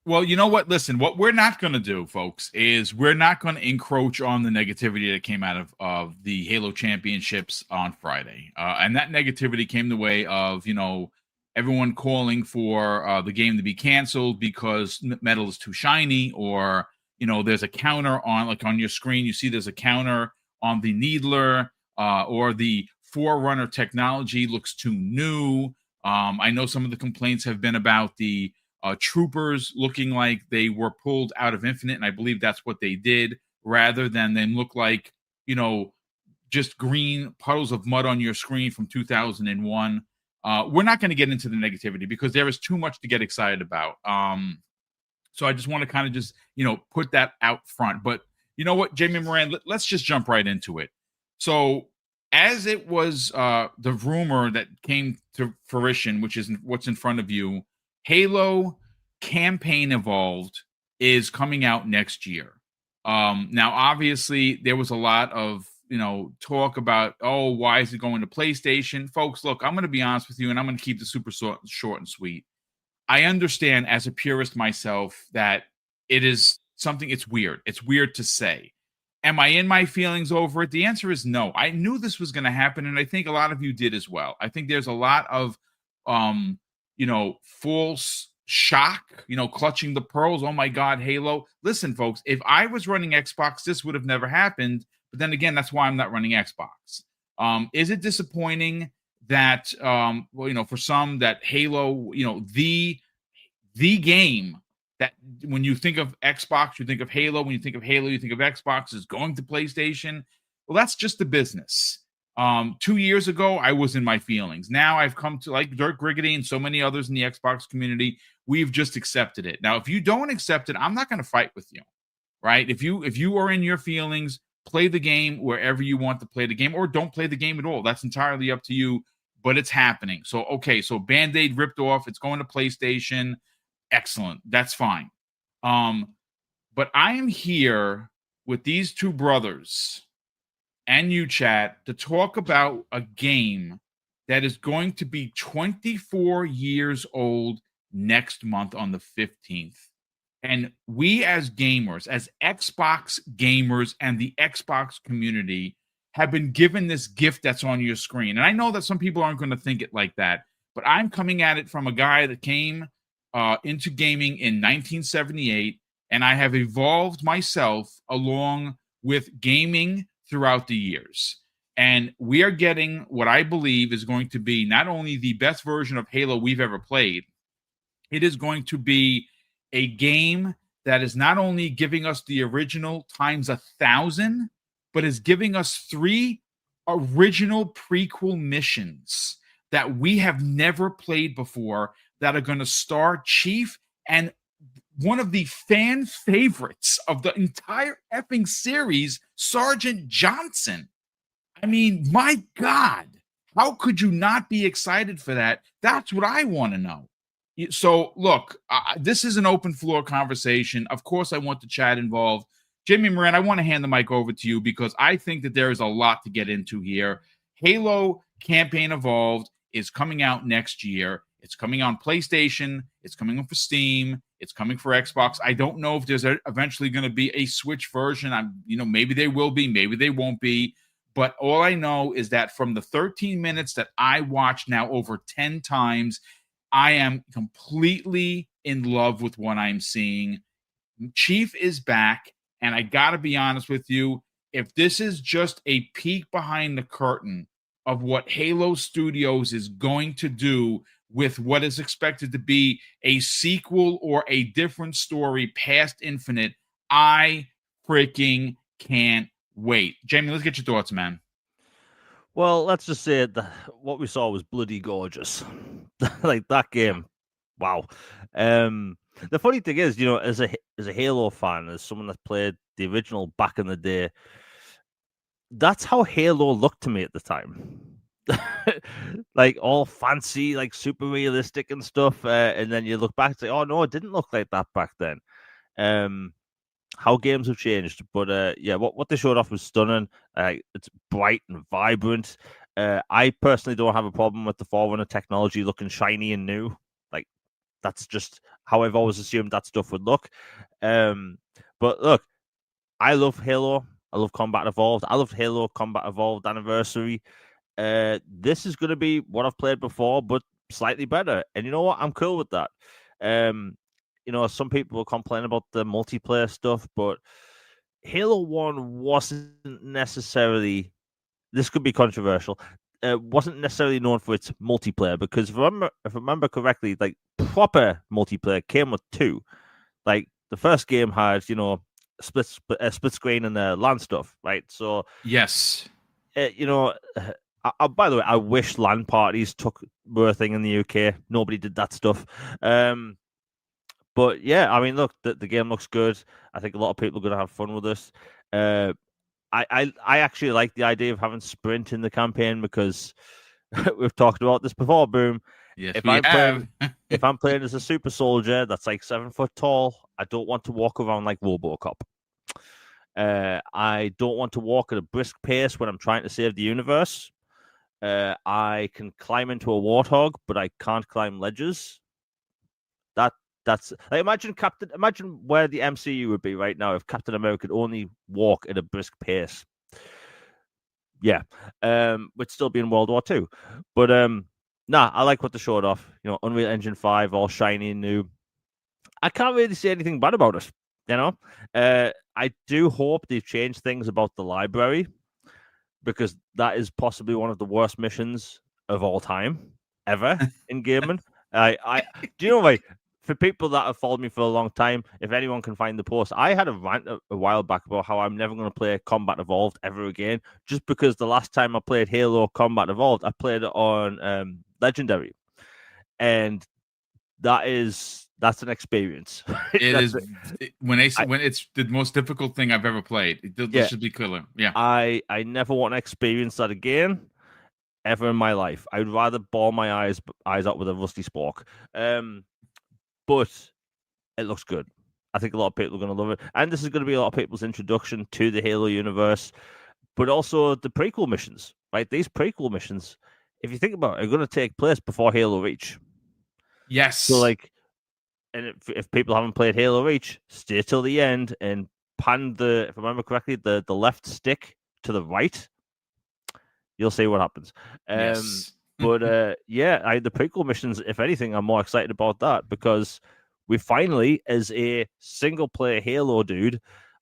Well, you know what? Listen, what we're not going to do, folks, is we're not going to encroach on the negativity that came out of the Halo Championships on Friday. And that negativity came the way of, everyone calling for the game to be canceled because metal is too shiny, or, there's a counter on your screen. You see there's a counter on the Needler, or the Forerunner technology looks too new. I know some of the complaints have been about the troopers looking like they were pulled out of Infinite, and I believe that's what they did, rather than them look like, just green puddles of mud on your screen from 2001. We're not going to get into the negativity because there is too much to get excited about. So I just want to kind of just, put that out front. But you know what, Jamie Moran, let's just jump right into it. So as it was the rumor that came to fruition, which is what's in front of you, Halo Campaign Evolved is coming out next year. Now, obviously, there was a lot of talk about, why is it going to PlayStation? Folks, look, I'm going to be honest with you, and I'm going to keep the super short and sweet. I understand as a purist myself that it is something, it's weird. It's weird to say. Am I in my feelings over it? The answer is no. I knew this was going to happen, and I think a lot of you did as well. I think there's a lot of false shock, clutching the pearls. Oh my God, Halo. Listen, folks, if I was running Xbox, this would have never happened. But then again, that's why I'm not running Xbox. Is it disappointing that, for some, that Halo, the game that when you think of Xbox, you think of Halo. When you think of Halo, you think of Xbox is going to PlayStation. Well, that's just the business. 2 years ago, I was in my feelings. Now I've come to, like Dirk Griggity and so many others in the Xbox community, we've just accepted it. Now, if you don't accept it, I'm not going to fight with you, right? If you are in your feelings, play the game wherever you want to play the game, or don't play the game at all. That's entirely up to you, but it's happening. So, okay, so Band-Aid ripped off. It's going to PlayStation. Excellent. That's fine. But I am here with these two brothers and you, chat, to talk about a game that is going to be 24 years old next month on the 15th. And we as gamers, as Xbox gamers and the Xbox community, have been given this gift that's on your screen. And I know that some people aren't going to think it like that, but I'm coming at it from a guy that came into gaming in 1978, and I have evolved myself along with gaming throughout the years. And we are getting what I believe is going to be not only the best version of Halo we've ever played, it is going to be a game that is not only giving us the original times 1,000, but is giving us 3 original prequel missions that we have never played before that are going to star Chief and one of the fan favorites of the entire effing series, Sergeant Johnson. I mean, my God, how could you not be excited for that? That's what I want to know. So, look, this is an open floor conversation. Of course, I want the chat involved. Jimmy Moran, I want to hand the mic over to you because I think that there is a lot to get into here. Halo Campaign Evolved is coming out next year. It's coming on PlayStation. It's coming on for Steam. It's coming for Xbox. I don't know if there's eventually going to be a Switch version. Maybe they will be, maybe they won't be. But all I know is that from the 13 minutes that I watched now over 10 times, I am completely in love with what I'm seeing. Chief is back, and I got to be honest with you, if this is just a peek behind the curtain of what Halo Studios is going to do with what is expected to be a sequel or a different story past Infinite, I freaking can't wait. Jamie, let's get your thoughts, man. Well, let's just say what we saw was bloody gorgeous. Like that game. Wow. The funny thing is, as a Halo fan, as someone that played the original back in the day, that's how Halo looked to me at the time. Like all fancy, like super realistic and stuff. And then you look back and say, oh no, it didn't look like that back then. How games have changed. But yeah, what they showed off was stunning. It's bright and vibrant. I personally don't have a problem with the Forerunner technology looking shiny and new. Like that's just how I've always assumed that stuff would look. But look, I love Halo. I love Combat Evolved. I loved Halo Combat Evolved Anniversary. This is going to be what I've played before, but slightly better. And you know what? I'm cool with that. Some people will complain about the multiplayer stuff, but Halo 1 wasn't necessarily, this could be controversial, wasn't necessarily known for its multiplayer, because if I remember correctly, like proper multiplayer came with 2. Like the first game had, split screen and LAN stuff, right? So yes, by the way, I wish LAN parties were a thing in the UK. Nobody did that stuff. But yeah, I mean, look, the game looks good. I think a lot of people are going to have fun with this. I actually like the idea of having sprint in the campaign, because we've talked about this before, Boom. Yes, we have. If I'm playing as a super soldier that's like 7 foot tall, I don't want to walk around like RoboCop. I don't want to walk at a brisk pace when I'm trying to save the universe. I can climb into a warthog, but I can't climb ledges. That's like, imagine where the MCU would be right now if Captain America could only walk at a brisk pace. Yeah, would still be in World War II. But I like what they showed off. Unreal Engine 5, all shiny and new. I can't really say anything bad about it. I do hope they've changed things about the library, because that is possibly one of the worst missions of all time ever in gaming. Do you know, like, for people that have followed me for a long time, if anyone can find the post, I had a rant a while back about how I'm never going to play Combat Evolved ever again, just because the last time I played Halo Combat Evolved, I played it on Legendary, and that's an experience. When it's the most difficult thing I've ever played. This should be killer. Yeah, I never want to experience that again, ever in my life. I'd rather ball my eyes out with a rusty spork. But it looks good. I think a lot of people are going to love it. And this is going to be a lot of people's introduction to the Halo universe, but also the prequel missions, right? These prequel missions, if you think about it, are going to take place before Halo Reach. Yes. So, like, and if people haven't played Halo Reach, stay till the end and pan if I remember correctly, the left stick to the right. You'll see what happens. Yes. But the prequel missions, if anything, I'm more excited about that, because we finally, as a single player Halo dude,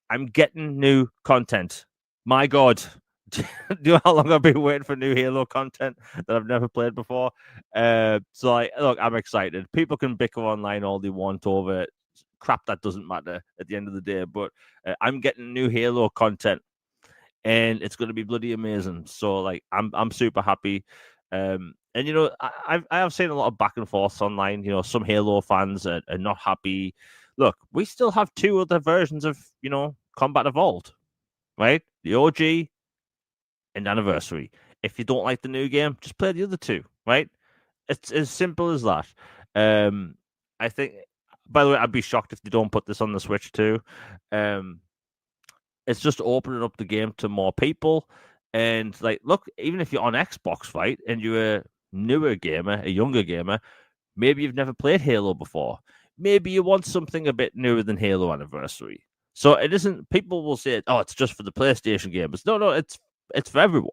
I'm getting new content. My God. Do you know how long I've been waiting for new Halo content that I've never played before? Look, I'm excited. People can bicker online all they want over crap that doesn't matter at the end of the day, but I'm getting new Halo content, and it's going to be bloody amazing. So, like, I'm super happy. And I have seen a lot of back and forth online. Some Halo fans are not happy. Look, we still have 2 other versions of Combat Evolved, right? The OG and Anniversary. If you don't like the new game, just play the other 2, right? It's as simple as that. I think. By the way, I'd be shocked if they don't put this on the Switch too. It's just opening up the game to more people. And, like, look, even if you're on Xbox, right, and you're a newer gamer, a younger gamer, maybe you've never played Halo before. Maybe you want something a bit newer than Halo Anniversary. So it isn't, people will say, oh, it's just for the PlayStation gamers. No, it's for everyone,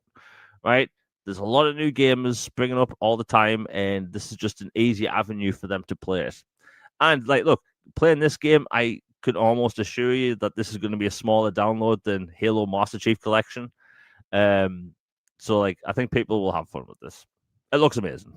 right? There's a lot of new gamers springing up all the time, and this is just an easy avenue for them to play it. And, like, look, playing this game, I could almost assure you that this is going to be a smaller download than Halo Master Chief Collection. So, like, I think people will have fun with this. It looks amazing.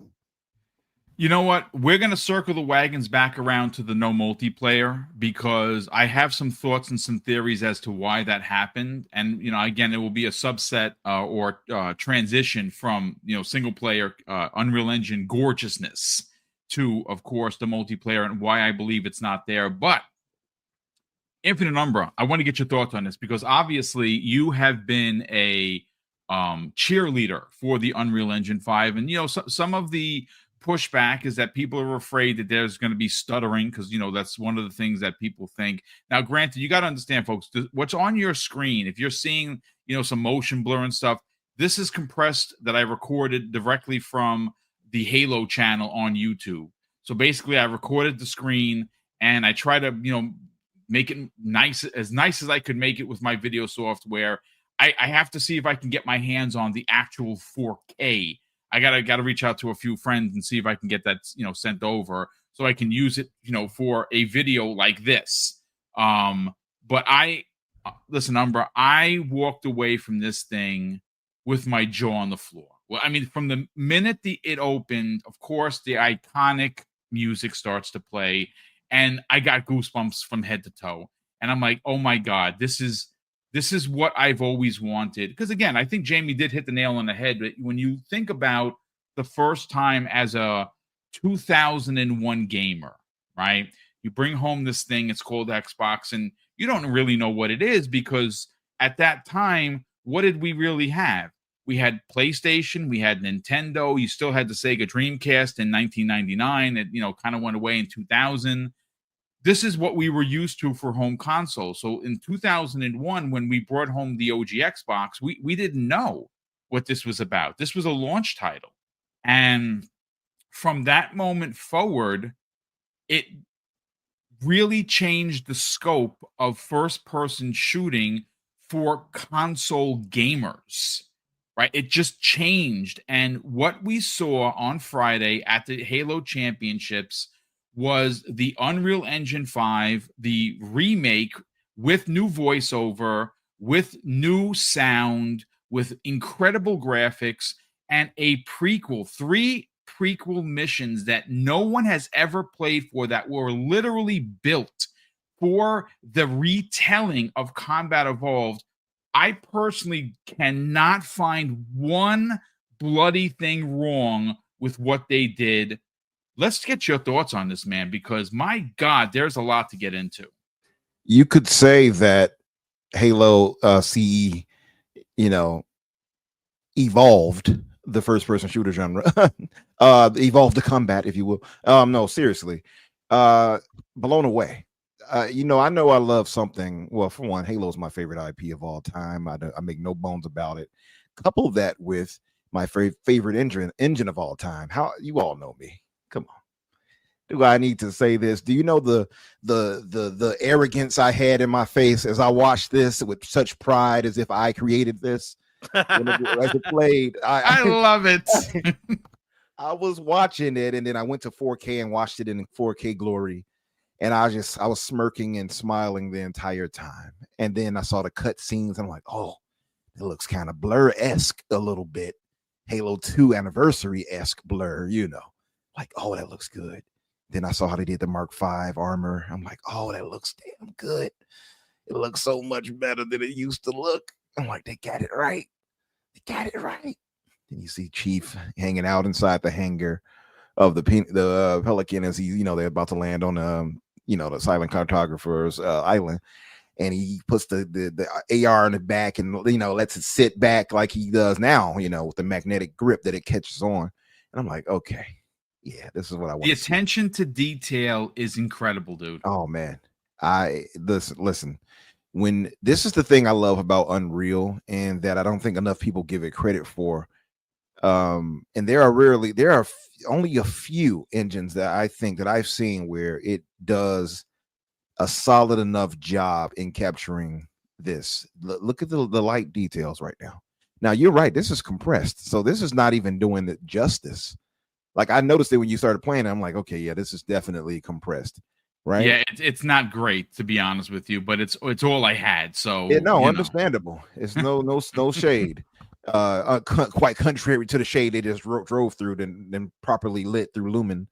You know what? We're going to circle the wagons back around to the no multiplayer, because I have some thoughts and some theories as to why that happened. And, again, it will be a subset or transition from, single player Unreal Engine gorgeousness to, of course, the multiplayer, and why I believe it's not there. But Infinite Umbra, I want to get your thoughts on this, because obviously you have been a cheerleader for the Unreal Engine 5. And, some of the pushback is that people are afraid that there's going to be stuttering, because that's one of the things that people think. Now, granted, you got to understand, folks, what's on your screen, if you're seeing some motion blur and stuff, this is compressed that I recorded directly from the Halo channel on YouTube. So basically, I recorded the screen and I try to, make it nice as I could make it with my video software. I have to see if I can get my hands on the actual 4K. I gotta reach out to a few friends and see if I can get that sent over so I can use it for a video like this. But listen, Umbra, I walked away from this thing with my jaw on the floor. Well, I mean, from the minute it opened, of course, the iconic music starts to play, and I got goosebumps from head to toe. And I'm like, oh my God, this is what I've always wanted. Because again, I think Jamie did hit the nail on the head. But when you think about the first time as a 2001 gamer, right? You bring home this thing, it's called Xbox, and you don't really know what it is because at that time, what did we really have? We had PlayStation, we had Nintendo, you still had the Sega Dreamcast in 1999. It, kind of went away in 2000. This is what we were used to for home consoles. So in 2001, when we brought home the OG Xbox, we didn't know what this was about. This was a launch title. And from that moment forward, it really changed the scope of first-person shooting for console gamers, right? It just changed. And what we saw on Friday at the Halo Championships was the Unreal Engine 5, the remake with new voiceover, with new sound, with incredible graphics, and a prequel, 3 prequel missions that no one has ever played for, that were literally built for the retelling of Combat Evolved. I personally cannot find one bloody thing wrong with what they did. Let's get your thoughts on this, man, because my God, there's a lot to get into. You could say that Halo CE, evolved the first-person shooter genre, evolved the combat, if you will. No, seriously, blown away. I know I love something. Well, for one, Halo is my favorite IP of all time. I make no bones about it. Couple that with my favorite engine of all time. How you all know me? Come on. Do I need to say this? Do you know the arrogance I had in my face as I watched this with such pride, as if I created this? As it played, I love it. I was watching it, and then I went to 4K and watched it in 4K glory, and I was smirking and smiling the entire time. And then I saw the cut scenes, and I'm like, oh, it looks kind of Blur-esque a little bit, Halo 2 anniversary-esque Blur, like, oh, that looks good. Then I saw how they did the Mark V armor. I'm like, oh, that looks damn good. It looks so much better than it used to look. I'm like, they got it right. They got it right. Then you see Chief hanging out inside the hangar of the Pelican as he, they're about to land on the silent cartographer's island, and he puts the AR in the back and lets it sit back like he does now, with the magnetic grip that it catches on. And I'm like, okay, yeah, this is what I want. The attention to detail is incredible, dude. Oh man, listen. When this is the thing I love about Unreal, and that I don't think enough people give it credit for. And there are only a few engines that I think that I've seen where it does a solid enough job in capturing this. Look at the light details right now. Now you're right, this is compressed, so this is not even doing it justice. Like, I noticed it when you started playing, I'm like, okay, yeah, this is definitely compressed. Right? Yeah, it's not great, to be honest with you, but it's all I had. So yeah, no, understandable. It's no shade. Quite contrary to the shade they just drove through, then properly lit through Lumen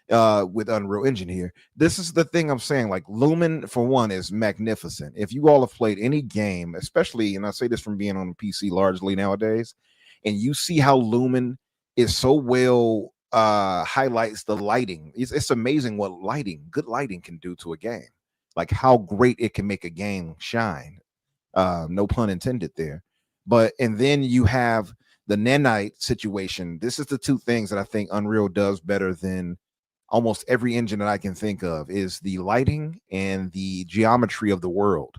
with Unreal Engine here. This is the thing I'm saying. Like, Lumen, for one, is magnificent. If you all have played any game, especially, and I say this from being on PC largely nowadays, and you see how Lumen is so well highlights the lighting. It's amazing what good lighting can do to a game, like how great it can make a game shine. No pun intended there. And then you have the nanite situation. This is the two things that I think Unreal does better than almost every engine that I can think of, is the lighting and the geometry of the world.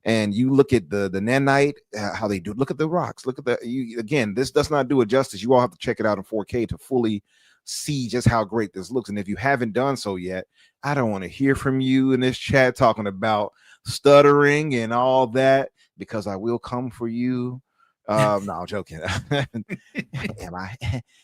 And you look at the nanite, how they do. Look at the rocks. Look at again, this does not do it justice. You all have to check it out in 4K to fully see just how great this looks. And if you haven't done so yet, I don't want to hear from you in this chat talking about stuttering and all that, because I will come for you. No, I'm joking. Am I?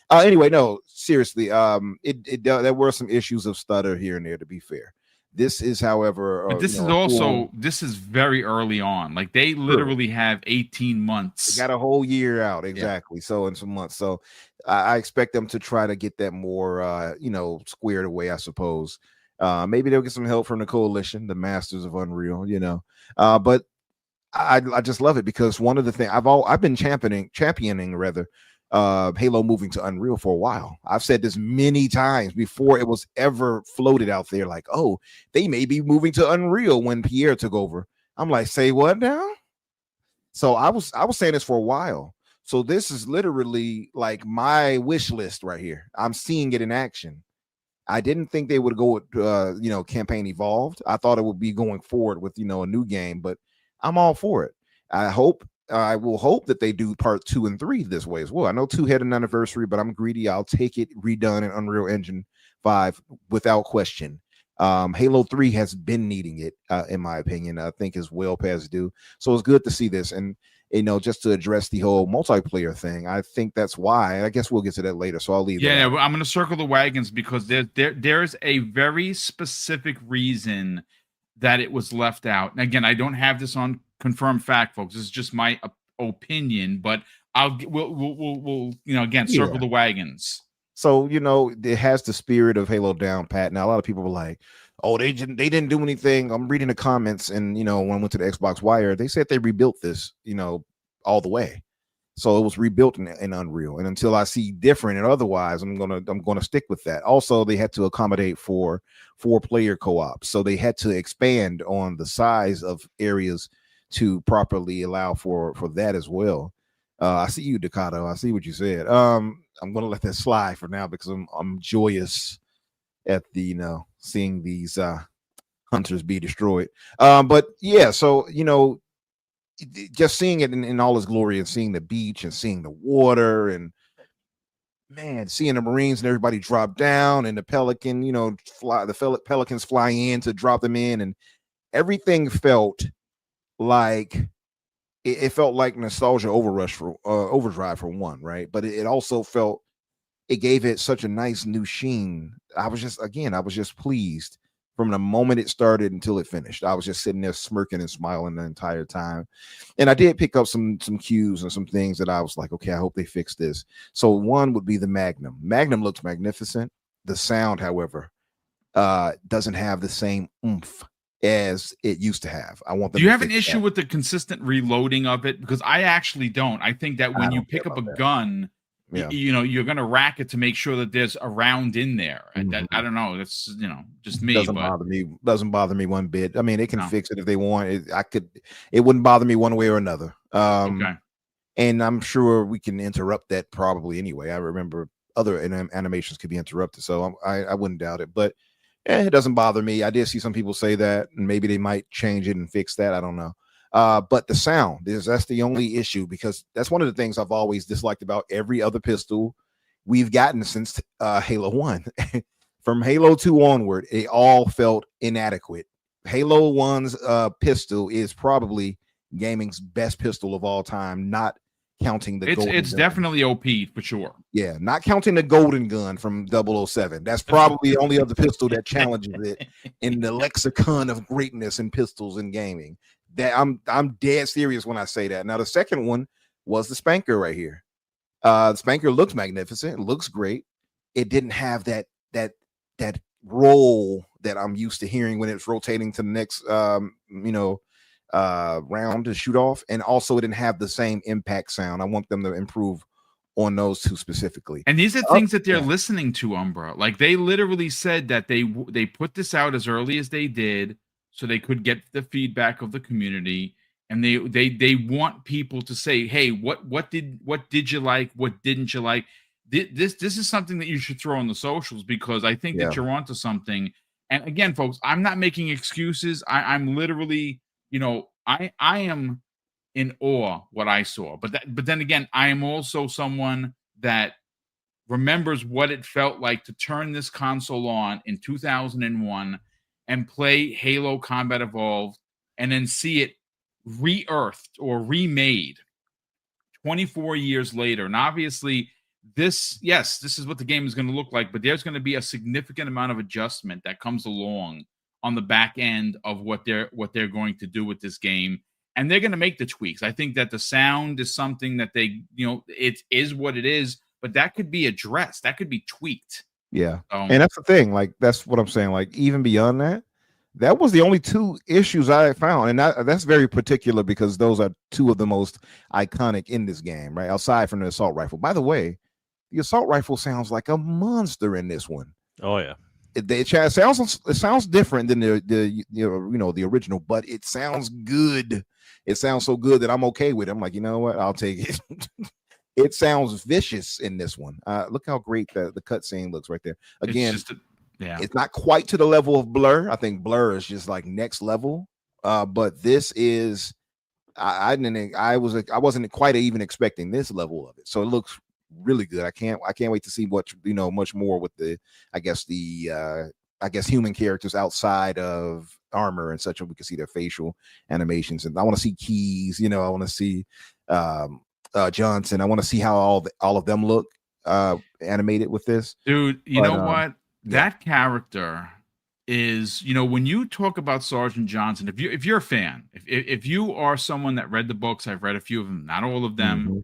Anyway, no, seriously. There were some issues of stutter here and there, to be fair. This is, however, but this is also this is very early on. Like they literally have 18 months. They got a whole year out, exactly. So in some months. So I expect them to try to get that more, squared away, I suppose. Maybe they'll get some help from the coalition, the Masters of Unreal, but I just love it, because one of the things I've been championing Halo moving to Unreal for a while. I've said this many times before it was ever floated out there, like, oh, they may be moving to Unreal when Pierre took over. I'm like, say what now? So I was saying this for a while. So this is literally like my wish list right here. I'm seeing it in action. I didn't think they would go with Campaign Evolved. I thought it would be going forward with a new game, but I'm all for it. I will hope that they do part 2 and 3 this way as well. I know 2 had an anniversary, but I'm greedy. I'll take it redone in Unreal Engine 5 without question. Halo 3 has been needing it, in my opinion. I think as well past due. So it's good to see this. And just to address the whole multiplayer thing, I think that's why. I guess we'll get to that later. So I'll leave. Yeah, I'm going to circle the wagons, because there's a very specific reason that it was left out. And again, I don't have this on confirmed fact, folks. This is just my opinion, but we'll again circle the wagons. So it has the spirit of Halo down pat. Now a lot of people were like, oh, they didn't do anything. I'm reading the comments, and when I went to the Xbox Wire, they said they rebuilt this all the way. So it was rebuilt in Unreal, and until I see different and otherwise, I'm gonna stick with that. Also, they had to accommodate for 4-player co-op, so they had to expand on the size of areas to properly allow for that as well. I see you, Ducato. I see what you said. I'm gonna let that slide for now, because I'm joyous at the seeing these hunters be destroyed. But yeah, so just seeing it in all its glory, and seeing the beach and seeing the water, and man, seeing the Marines and everybody drop down, and the Pelican, Pelicans fly in to drop them in, and everything felt like it felt like nostalgia overdrive for one, right? But it also felt, it gave it such a nice new sheen. I was just pleased from the moment it started until it finished. I was just sitting there smirking and smiling the entire time. And I did pick up some cues and some things that I was like, okay, I hope they fix this. So one would be the Magnum. Magnum looks magnificent. The sound, however, doesn't have the same oomph as it used to have. I want them. Do you have an issue with the consistent reloading of it? Because I actually don't. I think that when you pick up a gun, you're going to rack it to make sure that there's a round in there. And that, I don't know. That's just me. Doesn't bother me one bit. I mean, they can fix it if they want. It wouldn't bother me one way or another. Okay. And I'm sure we can interrupt that probably anyway. I remember other animations could be interrupted, so I wouldn't doubt it. But it doesn't bother me. I did see some people say that, and maybe they might change it and fix that. I don't know. But the sound that's the only issue, because that's one of the things I've always disliked about every other pistol we've gotten since Halo 1. From Halo 2 onward, it all felt inadequate. Halo 1's pistol is probably gaming's best pistol of all time, not counting the it's definitely OP for sure. Yeah, not counting the golden gun from 007. That's probably the only other pistol that challenges it in the lexicon of greatness in pistols in gaming. That I'm dead serious when I say that. Now the second one was the Spanker right here. The Spanker looks magnificent, looks great. It didn't have that roll that I'm used to hearing when it's rotating to the next round to shoot off, and also it didn't have the same impact sound. I want them to improve on those two specifically. And these are things that they're listening to, Umbra. Like they literally said that they put this out as early as they did so they could get the feedback of the community, and they want people to say, hey, what did you like, what didn't you like? This is something that you should throw on the socials, because I think that you're onto something. And again, folks, I'm not making excuses. I'm literally, I am in awe what I saw. But then again, I am also someone that remembers what it felt like to turn this console on in 2001 and play Halo Combat Evolved and then see it re-earthed or remade 24 years later. And obviously this is what the game is going to look like, but there's going to be a significant amount of adjustment that comes along on the back end of what they're going to do with this game. And they're going to make the tweaks. I think that the sound is something that they, it is what it is, but that could be addressed. That could be tweaked. Yeah. And that's the thing. Like, that's what I'm saying. Like, even beyond that, that was the only two issues I found. And that's very particular because those are two of the most iconic in this game, right? Aside from the assault rifle. By the way, the assault rifle sounds like a monster in this one. Oh, yeah. It sounds different than the original, but it sounds good. It sounds so good that I'm okay with it. I'm like, you know what? I'll take it. It sounds vicious in this one. Look how great the cutscene looks right there. Again, it's not quite to the level of Blur. I think Blur is just like next level. But this is, I wasn't quite even expecting this level of it. So it looks really good. I can't wait to see what much more with the human characters outside of armor and such, and we can see their facial animations. And I want to see Keys. I want to see Johnson. I want to see how all of them look animated with this. Dude, you know what? That character is, when you talk about Sergeant Johnson, if you're a fan, if you are someone that read the books, I've read a few of them, not all of them. Mm-hmm.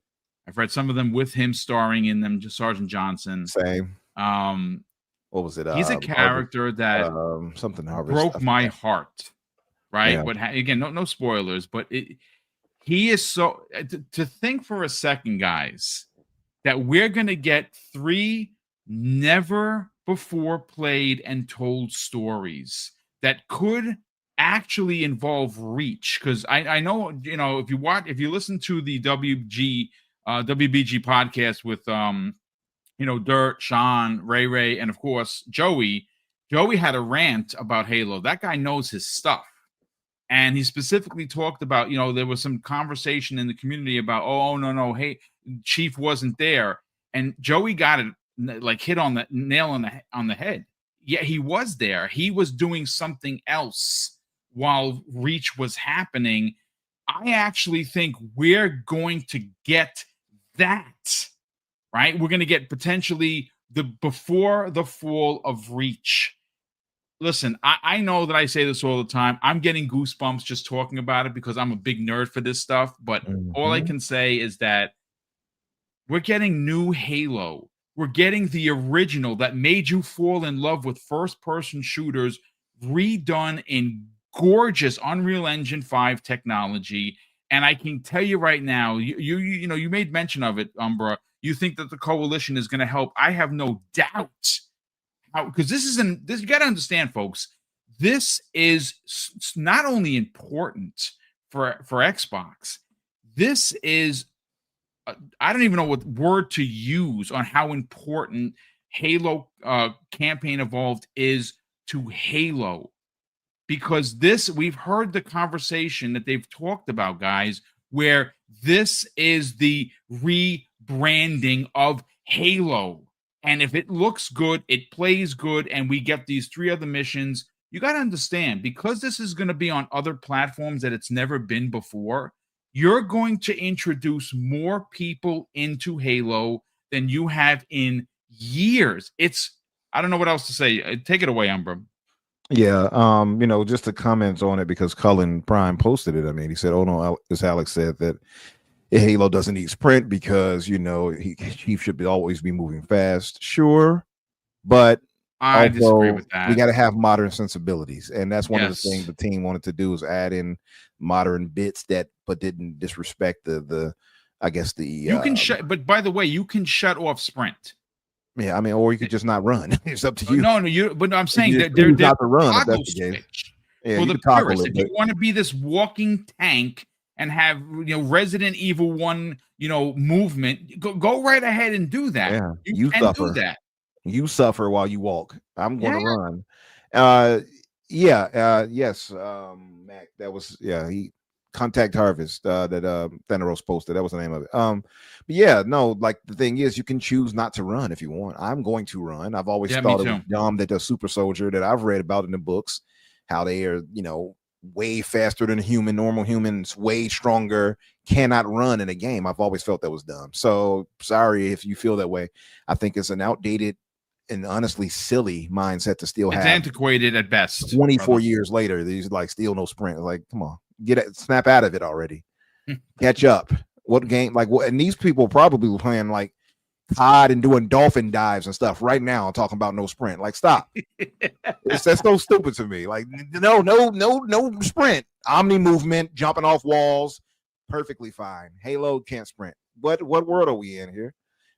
I've read some of them with him starring in them, just Sergeant Johnson. Same. What was it? He's a character that something broke my heart, right? Yeah. But again, no spoilers, but he is so to think for a second, guys, that we're gonna get 3 never before played and told stories that could actually involve Reach. Because I know, if you listen to the WBG podcast with Dirt, Sean, Ray, and of course Joey had a rant about Halo. That guy knows his stuff. And he specifically talked about, there was some conversation in the community about, oh, no, hey, Chief wasn't there. And Joey got it, like, hit on the nail on the head. Yeah, he was there. He was doing something else while Reach was happening. I actually think we're going to get that, right? We're going to get potentially the before the fall of Reach. Listen, I know that I say this all the time. I'm getting goosebumps just talking about it because I'm a big nerd for this stuff. But all I can say is that we're getting new Halo. We're getting the original that made you fall in love with first-person shooters redone in gorgeous Unreal Engine 5 technology. And I can tell you right now, you made mention of it, Umbra. You think that the coalition is going to help. I have no doubt. Because you got to understand, folks, this is not only important for Xbox. This is, I don't even know what word to use on how important Halo Campaign Evolved is to Halo. Because we've heard the conversation that they've talked about, guys, where this is the rebranding of Halo. And if it looks good, it plays good, and we get these 3 other missions, you got to understand, because this is going to be on other platforms that it's never been before, you're going to introduce more people into Halo than you have in years. I don't know what else to say. Take it away, Umbra. Yeah, just the comments on it, because Cullen Prime posted it. I mean, he said, oh no, as Alex said, that Halo doesn't need sprint because Chief should always be moving fast. Sure, but I disagree with that. We got to have modern sensibilities, and that's one of the things the team wanted to do, is add in modern bits but didn't disrespect the you can shut. But by the way, you can shut off sprint. Yeah, I mean, or you could just not run. It's up to you. No, but I'm saying that they're not to run. If that's the case. Yeah, for the purist, if you want to be this walking tank and have Resident Evil 1 movement, go right ahead and do that. Yeah, you can suffer. do that. You suffer while you walk. I'm going to run. Yes, Mac. That was Contact Harvest that Thanos posted. That was the name of it. But yeah, no, like the thing is, you can choose not to run if you want. I'm going to run. I've always thought it was dumb that the super soldier that I've read about in the books, how they are, way faster than normal humans, way stronger, cannot run in a game. I've always felt that was dumb. So sorry if you feel that way. I think it's an outdated and honestly silly mindset to still have. It's antiquated at best. 24 years later, these like still no sprint. Like, come on, snap out of it already. Catch up. What game? Like, what? And these people probably were playing like COD and doing dolphin dives and stuff right now, talking about no sprint. Like, stop. That's so stupid to me. Like, no sprint. Omni movement, jumping off walls, perfectly fine. Halo can't sprint. What world are we in here?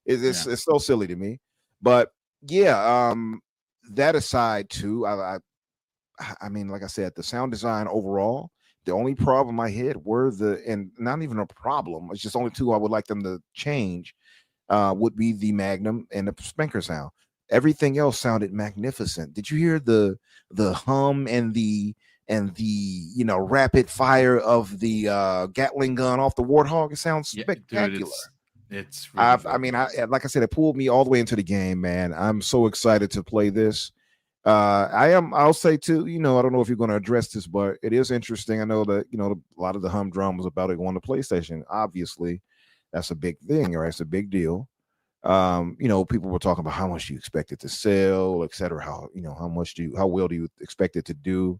It's so silly to me. But yeah, that aside too, I mean, like I said, the sound design overall, the only problem I had were and not even a problem, it's just only two I would like them to change, would be the Magnum and the spanker sound. Everything else sounded magnificent. Did you hear the hum and the rapid fire of the Gatling gun off the Warthog? It sounds spectacular. Dude, it's really like I said, it pulled me all the way into the game, man. I'm so excited to play this. I'll say too, I don't know if you're going to address this, but it is interesting. I know that, a lot of the humdrum was about it on the PlayStation. Obviously, that's a big thing, right? It's a big deal. People were talking about how much you expect it to sell, et cetera. How well do you expect it to do?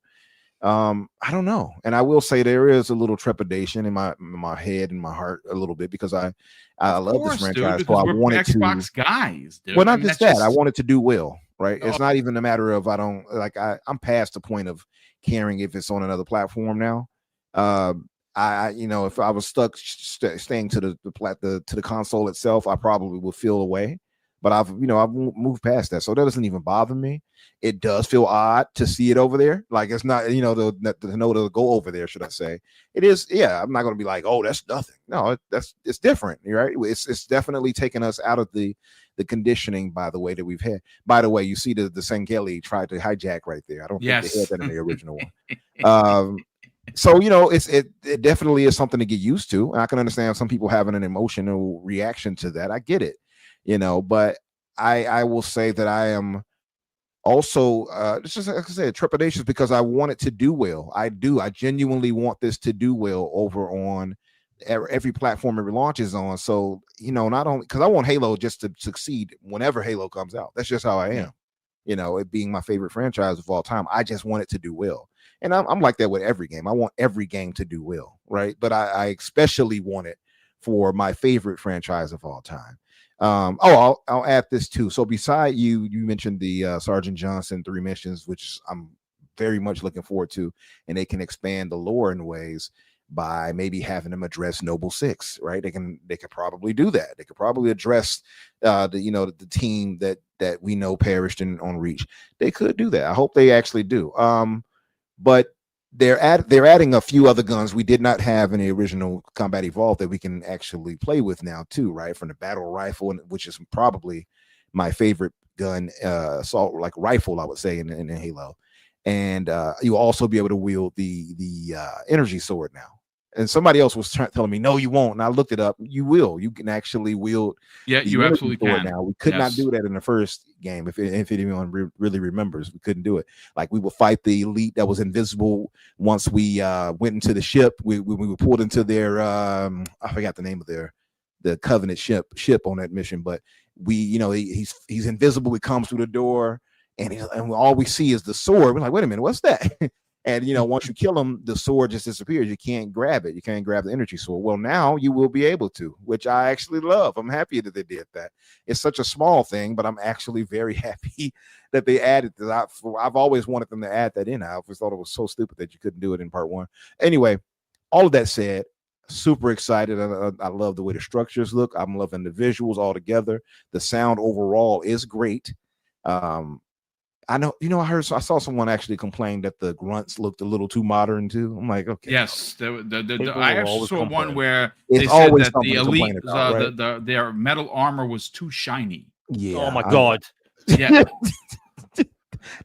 I don't know. And I will say there is a little trepidation in my head and my heart a little bit, because I love this franchise. Dude, so I wanted Xbox guys, dude. Well, not just that. I want it to do well, right? It's not even a matter of I'm past the point of caring if it's on another platform now. If I was stuck staying to the console itself, I probably would feel away. But I've moved past that, so that doesn't even bother me. It does feel odd to see it over there. Like, it's not, to go over there, should I say? It is. Yeah, I'm not going to be like, oh, that's nothing. No, it's different, right? It's definitely taken us out of the conditioning, by the way, that we've had. By the way, you see the Sengeli tried to hijack right there. I don't think they had that in the original one. So it definitely is something to get used to. And I can understand some people having an emotional reaction to that. I get it. But I will say that I am also just like I said, trepidatious, because I want it to do well. I genuinely want this to do well over on every platform it launches on. So not only because I want Halo just to succeed whenever Halo comes out. That's just how I am. It being my favorite franchise of all time, I just want it to do well. And I'm like that with every game. I want every game to do well, right? But I especially want it for my favorite franchise of all time. I'll add this too. So beside you mentioned the Sergeant Johnson 3 missions, which I'm very much looking forward to, and they can expand the lore in ways by maybe having them address Noble 6, right? They could probably do that. They could probably address the team that we know perished on Reach. They could do that. I hope they actually do. But they're adding a few other guns we did not have in the original Combat Evolved that we can actually play with now too, right? From the battle rifle, which is probably my favorite gun, assault rifle, I would say, in Halo. And you'll also be able to wield the energy sword now. And somebody else was telling me, no, you won't. And I looked it up. You will. You can actually wield. Yeah, you absolutely can. Now we could not do that in the first game. If anyone really remembers, we couldn't do it. Like, we would fight the elite that was invisible. Once we went into the ship, we were pulled into their I forgot the name of the Covenant ship on that mission. But he's invisible. He comes through the door, and all we see is the sword. We're like, wait a minute, what's that? And once you kill him, the sword just disappears. You can't grab it. You can't grab the energy sword. Well, now you will be able to, which I actually love. I'm happy that they did that. It's such a small thing, but I'm actually very happy that they added that. I've always wanted them to add that in. I always thought it was so stupid that you couldn't do it in part 1. Anyway, all of that said, super excited. I love the way the structures look. I'm loving the visuals all together. The sound overall is great. I know, I saw someone actually complain that the grunts looked a little too modern too. I'm like, okay. Yes, I actually saw one where they said that the elite, their metal armor was too shiny. Yeah. Oh my God. Yeah.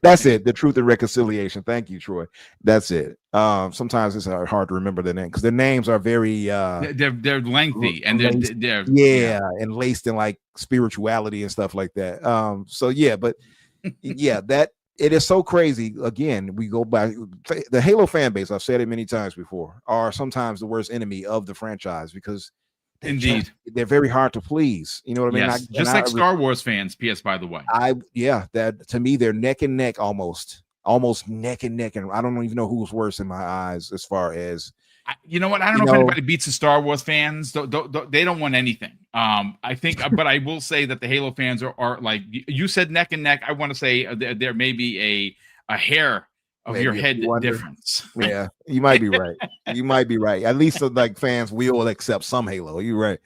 That's it. The Truth and Reconciliation. Thank you, Troy. That's it. Sometimes it's hard to remember the name because their names are very they're lengthy and they're and laced in like spirituality and stuff like that. So yeah, but yeah, that it is so crazy. Again, we go back. The Halo fan base, I've said it many times before, are sometimes the worst enemy of the franchise because they're very hard to please. You know what I mean? Yes, just like Star Wars fans. P.S. By the way, that to me they're neck and neck, almost neck and neck, and I don't even know who's worse in my eyes as far as. You know what? I don't know if anybody beats the Star Wars fans. They don't want anything. I think, but I will say that the Halo fans are like you said, neck and neck. I want to say there may be a hair of maybe your head difference. Yeah, you might be right. You might be right. At least like fans will accept some Halo. You're right.